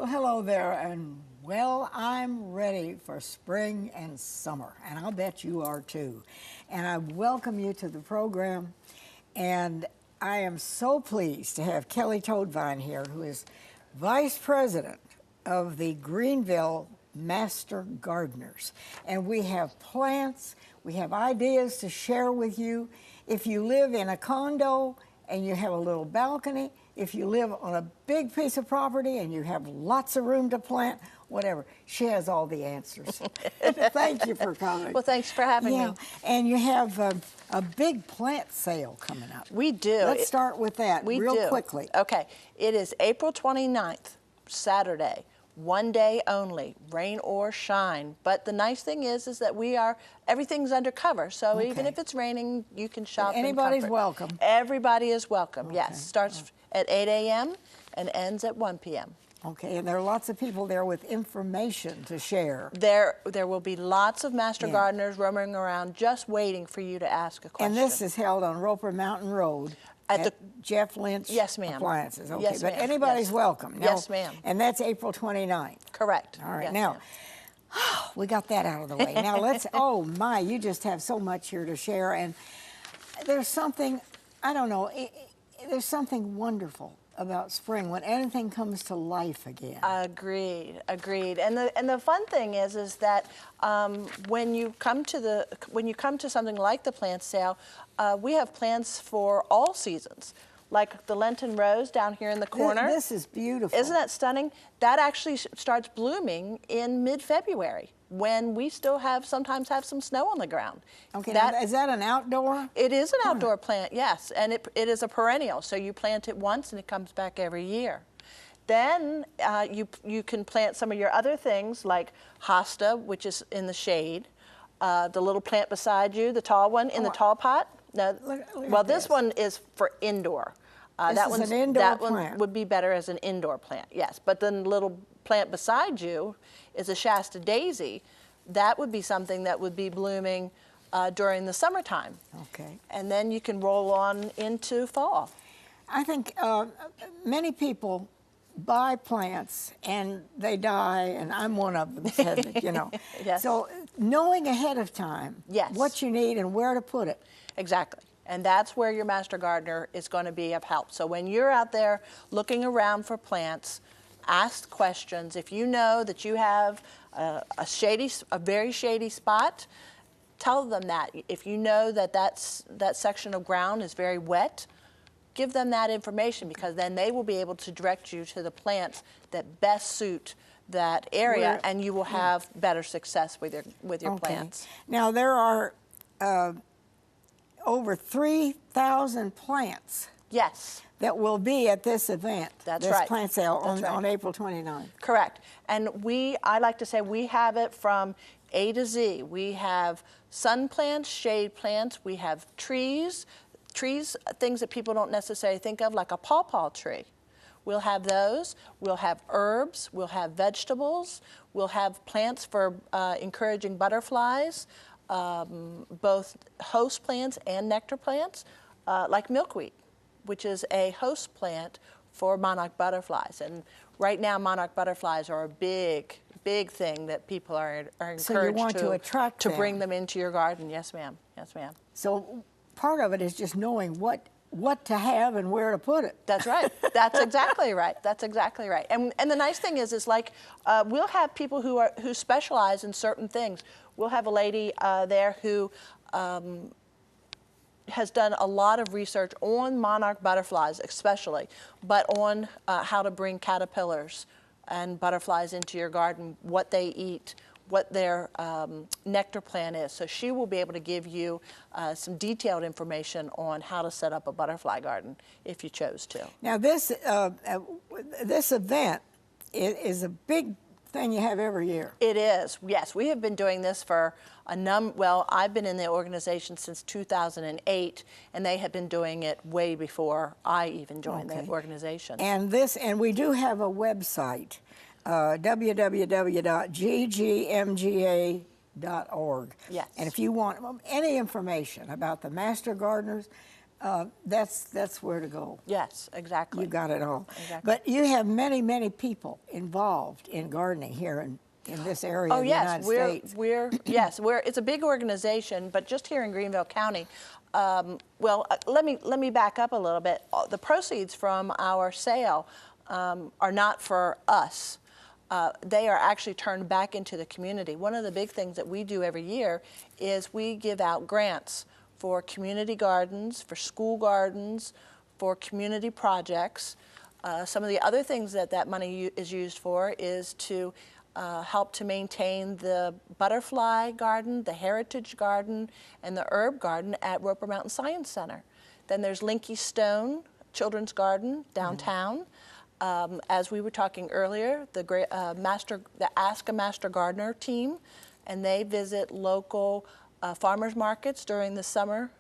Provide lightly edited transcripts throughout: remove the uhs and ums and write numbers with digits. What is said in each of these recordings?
Well, hello there, and well, I'm ready for spring and summer, and I'll bet you are too. And I welcome you to the program, and I am so pleased to have Kelly Toadvine here, who is Vice President of the Greenville Master Gardeners. And we have plants, we have ideas to share with you. If you live in a condo and you have a little balcony, if you live on a big piece of property and you have lots of room to plant, whatever, she has all the answers. Thank you for coming. Well, thanks for having me. And you have a big plant sale coming up. We do. Let's start with that real quickly. Okay. It is April 29th, Saturday. One day only, rain or shine. But the nice thing is that everything's undercover. So even if it's raining, you can shop in comfort. Anybody's welcome. Everybody is welcome, yes. Starts at 8 a.m. and ends at 1 p.m. Okay, and there are lots of people there with information to share. There will be lots of master gardeners roaming around just waiting for you to ask a question. And this is held on Roper Mountain Road. At the Jeff Lynch Appliances. Okay, yes, but anybody's welcome. Now, yes, ma'am. And that's April 29th. Correct. All right, yes, now, we got that out of the way. Now let's, oh my, you just have so much here to share. And there's something, I don't know, there's something wonderful about spring when anything comes to life again. Agreed, agreed. And the fun thing is that when you come to something like the plant sale, we have plants for all seasons, like the Lenten rose down here in the corner. This is beautiful. Isn't that stunning? That actually starts blooming in mid-February, when we still sometimes have some snow on the ground. Okay, is that an outdoor? It is an outdoor plant, yes, and it is a perennial, so you plant it once and it comes back every year. Then you can plant some of your other things like hosta, which is in the shade, the little plant beside you, the tall one in the tall pot. Now, well, this one is for indoor. This is an indoor plant. One would be better as an indoor plant, yes. But then the little plant beside you is a Shasta daisy. That would be something that would be blooming during the summertime. Okay. And then you can roll on into fall. I think many people buy plants and they die, and I'm one of them, you know. Yes. So knowing ahead of time what you need and where to put it. Exactly. And that's where your master gardener is going to be of help. So when you're out there looking around for plants, ask questions. If you know that you have a very shady spot, tell them that. If you know that section of ground is very wet, give them that information, because then they will be able to direct you to the plants that best suit that area, and you will have better success with your plants. Now there are over 3,000 plants. Yes. That will be at this event. That's this right. Plant sale on April 29th. Correct. And I like to say we have it from A to Z. We have sun plants, shade plants, we have trees, things that people don't necessarily think of, like a pawpaw tree. We'll have those. We'll have herbs. We'll have vegetables. We'll have plants for encouraging butterflies, both host plants and nectar plants, like milkweed, which is a host plant for monarch butterflies. And right now, monarch butterflies are a big thing that people are encouraged so you want to attract to bring them into your garden. Yes, ma'am. Yes, ma'am. So part of it is just knowing what to have and where to put it. That's right. That's exactly right. That's exactly right. And the nice thing is like we'll have people who specialize in certain things. We'll have a lady there who has done a lot of research on monarch butterflies especially, but on how to bring caterpillars and butterflies into your garden, what they eat, what their nectar plan is. So she will be able to give you some detailed information on how to set up a butterfly garden if you chose to. Now this event is a big thing you have every year. It is, yes. We have been doing this for well, I've been in the organization since 2008, and they have been doing it way before I even joined the organization. And we do have a website, www.ggmga.org. Yes. And if you want any information about the Master Gardeners, that's where to go. Yes, exactly. You got it all. Exactly. But you have many, many people involved in gardening here in this area Oh of the yes, United States. It's a big organization, but just here in Greenville County. Let me back up a little bit. The proceeds from our sale are not for us. They are actually turned back into the community. One of the big things that we do every year is we give out grants for community gardens, for school gardens, for community projects. Some of the other things that money is used for is to help to maintain the butterfly garden, the heritage garden, and the herb garden at Roper Mountain Science Center. Then there's Linky Stone Children's Garden downtown. As we were talking earlier, the Ask a Master Gardener team, and they visit local farmers markets during the summer,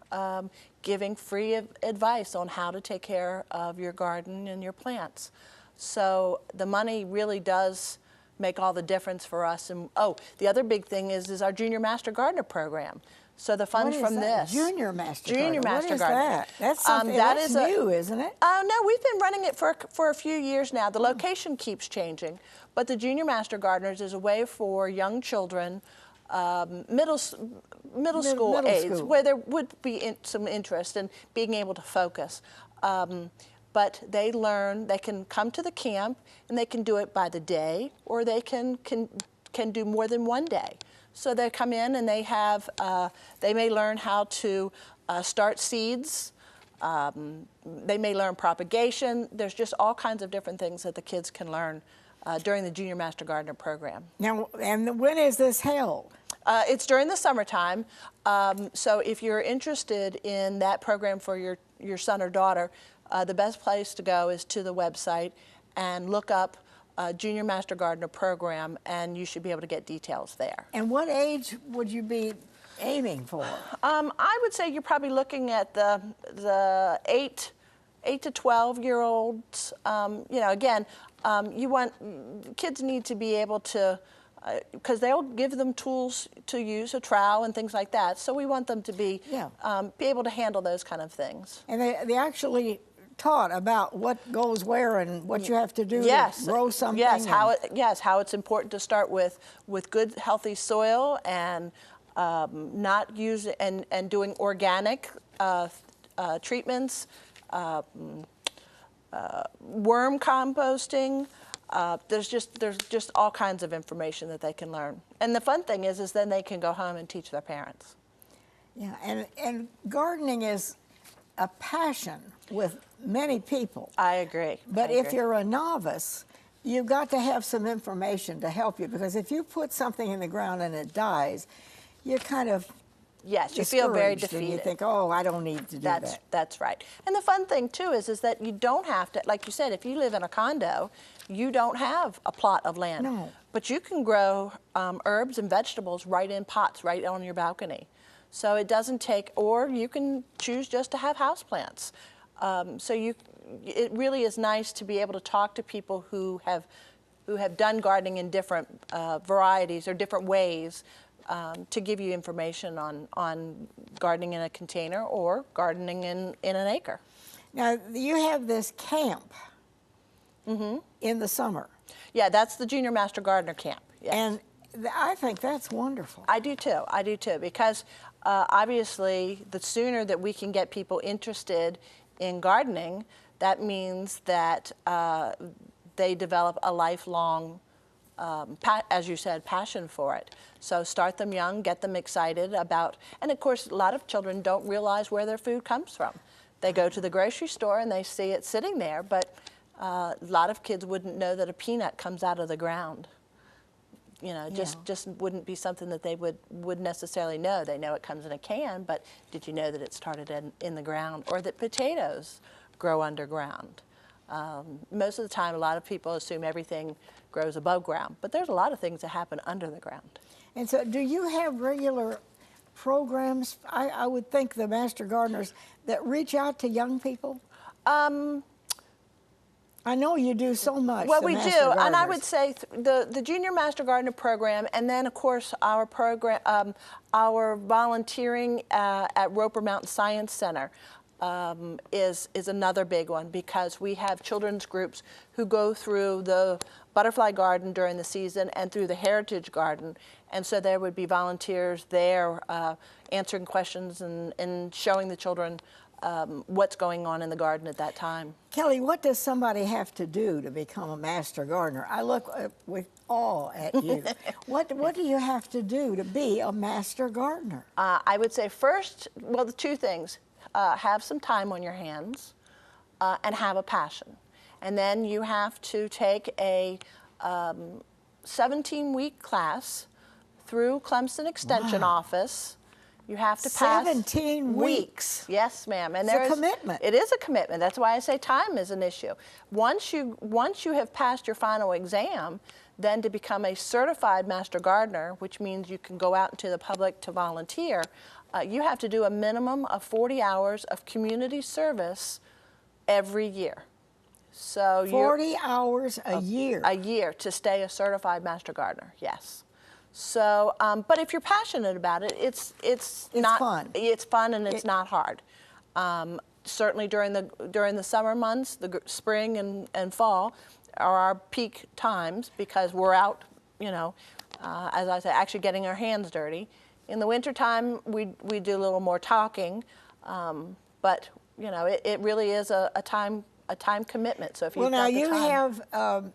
giving free advice on how to take care of your garden and your plants. So the money really does make all the difference for us. And the other big thing is our Junior Master Gardener program. So the funds What is from that? this Junior Master Junior Gardener. Master What is Gardener. that? That's something that's new, isn't it? No, we've been running it for a few years now. The location keeps changing, but the Junior Master Gardeners is a way for young children, middle school age, where there would be some interest in being able to focus. But they can come to the camp, and they can do it by the day, or they can do more than one day. So they come in and they may learn how to start seeds. They may learn propagation. There's just all kinds of different things that the kids can learn during the Junior Master Gardener program. Now, and when is this held? It's during the summertime. So if you're interested in that program for your son or daughter, the best place to go is to the website and look up Junior Master Gardener program, and you should be able to get details there. And what age would you be aiming for? I would say you're probably looking at the 8 to 12-year-olds. Again, kids need to be able to, because they'll give them tools to use, a trowel and things like that. So we want them to be able to handle those kind of things. And they actually taught about what goes where and what you have to do to grow something. Yes, how it's important to start with good, healthy soil, and not use and doing organic treatments, worm composting. There's just all kinds of information that they can learn. And the fun thing is then they can go home and teach their parents. Yeah, and gardening is a passion with many people. I agree. But if you're a novice, you've got to have some information to help you, because if you put something in the ground and it dies, you're kind of you feel very discouraged, defeated. and you think, oh, I don't need to do that. That's right. And the fun thing too is that you don't have to, like you said, if you live in a condo, you don't have a plot of land. No. But you can grow herbs and vegetables right in pots, right on your balcony. So it doesn't take, or you can choose just to have houseplants. It really is nice to be able to talk to people who have done gardening in different varieties or different ways, to give you information on gardening in a container or gardening in an acre. Now, you have this camp in the summer. Yeah, that's the Junior Master Gardener Camp. Yes. And I think that's wonderful. I do too, because obviously the sooner that we can get people interested in gardening, that means that they develop a lifelong, as you said, passion for it. So start them young, get them excited about, and of course a lot of children don't realize where their food comes from. They go to the grocery store and they see it sitting there, but a lot of kids wouldn't know that a peanut comes out of the ground. Just wouldn't be something that they would necessarily know. They know it comes in a can, but did you know that it started in the ground, or that potatoes grow underground? Most of the time, a lot of people assume everything grows above ground, but there's a lot of things that happen under the ground. And so do you have regular programs, I would think, the Master Gardeners, that reach out to young people? I know you do so much. Well, we do, and I would say the Junior Master Gardener program, and then of course our program, our volunteering at Roper Mountain Science Center. is another big one, because we have children's groups who go through the butterfly garden during the season and through the heritage garden, and so there would be volunteers there answering questions and showing the children what's going on in the garden at that time. Kelly, what does somebody have to do to become a master gardener? I look with awe at you. What do you have to do to be a master gardener? I would say first, well, the two things. Have some time on your hands and have a passion. And then you have to take a 17-week class through Clemson Extension Office. You have to pass 17 weeks. Yes, ma'am. And It's a commitment. It is a commitment. That's why I say time is an issue. Once you have passed your final exam, then to become a certified master gardener, which means you can go out into the public to volunteer, you have to do a minimum of 40 hours of community service every year. So 40 hours a year. A year to stay a certified master gardener, yes. So, but if you're passionate about it, it's not fun. It's fun and it's not hard. Certainly during the summer months, the spring and fall are our peak times, because we're out, you know, as I say, actually getting our hands dirty. In the wintertime, we do a little more talking, but you know, it really is a time commitment. So if you've got the time.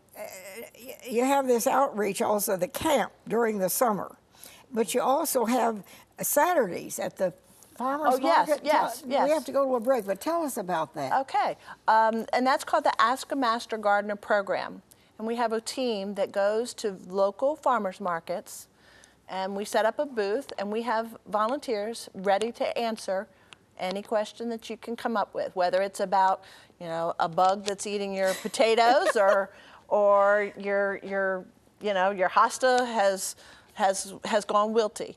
You have this outreach also, the camp during the summer, but you also have Saturdays at the farmers market. Yes. We have to go to a break, but tell us about that. Okay, and that's called the Ask a Master Gardener program, and we have a team that goes to local farmers markets. And we set up a booth, and we have volunteers ready to answer any question that you can come up with, whether it's about, you know, a bug that's eating your potatoes, or your hosta has gone wilty.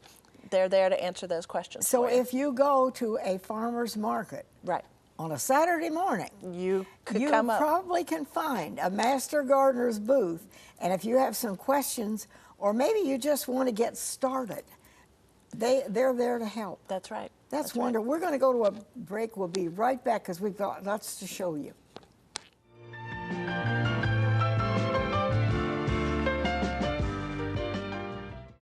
They're there to answer those questions. So if you go to a farmer's market, right, on a Saturday morning, you probably can find a master gardener's booth, and if you have some questions, or maybe you just want to get started, they're there to help. That's right. That's wonderful. We're going to go to a break. We'll be right back because we've got lots to show you.